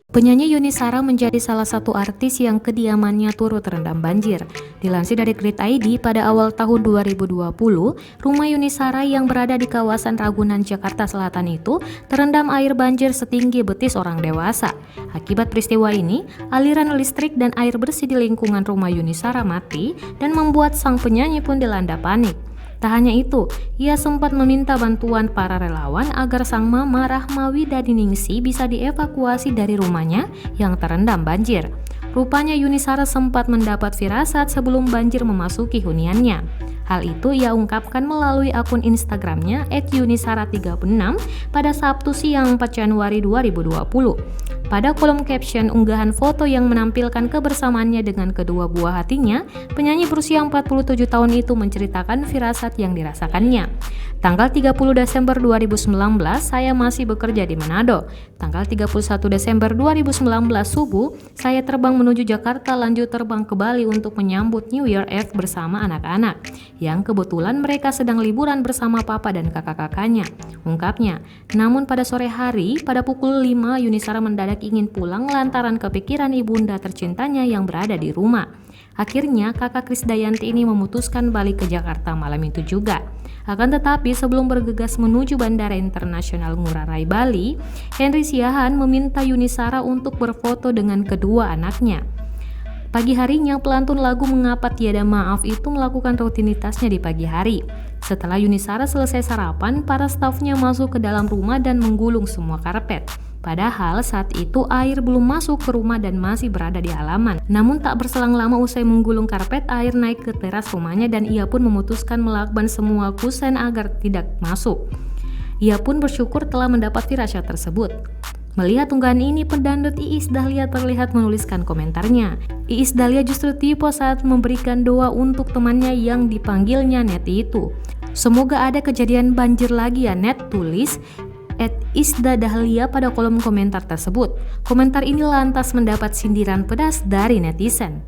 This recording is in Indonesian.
Penyanyi Yuni Shara menjadi salah satu artis yang kediamannya turut terendam banjir. Dilansir dari Grid ID, pada awal tahun 2020, rumah Yuni Shara yang berada di kawasan Ragunan, Jakarta Selatan itu terendam air banjir setinggi betis orang dewasa. Akibat peristiwa ini, aliran listrik dan air bersih di lingkungan rumah Yuni Shara mati dan membuat sang penyanyi pun dilanda panik. Tak hanya itu, ia sempat meminta bantuan para relawan agar sang mama Rahmawi Dadiningsi bisa dievakuasi dari rumahnya yang terendam banjir. Rupanya Yuni Shara sempat mendapat firasat sebelum banjir memasuki huniannya. Hal itu ia ungkapkan melalui akun Instagramnya @yunisara36 pada Sabtu siang 4 Januari 2020. Pada kolom caption unggahan foto yang menampilkan kebersamaannya dengan kedua buah hatinya, penyanyi berusia 47 tahun itu menceritakan firasat yang dirasakannya. Tanggal 30 Desember 2019, saya masih bekerja di Manado. Tanggal 31 Desember 2019 subuh, saya terbang menuju Jakarta lanjut terbang ke Bali untuk menyambut New Year Eve bersama anak-anak, yang kebetulan mereka sedang liburan bersama papa dan kakak-kakaknya, ungkapnya. Namun pada sore hari, pada pukul 5, Yuni Shara mendadak ingin pulang lantaran kepikiran ibunda tercintanya yang berada di rumah. Akhirnya kakak Krisdayanti ini memutuskan balik ke Jakarta malam itu juga. Akan tetapi sebelum bergegas menuju Bandara Internasional Ngurah Rai Bali, Henry Siahaan meminta Yuni Shara untuk berfoto dengan kedua anaknya. Pagi harinya, pelantun lagu Mengapa Tiada Maaf itu melakukan rutinitasnya di pagi hari. Setelah Yuni Shara selesai sarapan, para stafnya masuk ke dalam rumah dan menggulung semua karpet. Padahal saat itu air belum masuk ke rumah dan masih berada di halaman. Namun tak berselang lama usai menggulung karpet, air naik ke teras rumahnya dan ia pun memutuskan melakban semua kusen agar tidak masuk. Ia pun bersyukur telah mendapat firasat tersebut. Melihat unggahan ini, pendangdut Iis Dahlia terlihat menuliskan komentarnya. Iis Dahlia justru tipe saat memberikan doa untuk temannya yang dipanggilnya Neti itu. Semoga ada kejadian banjir lagi ya Net, tulis @Isda Dahlia pada kolom komentar tersebut. Komentar ini lantas mendapat sindiran pedas dari netizen.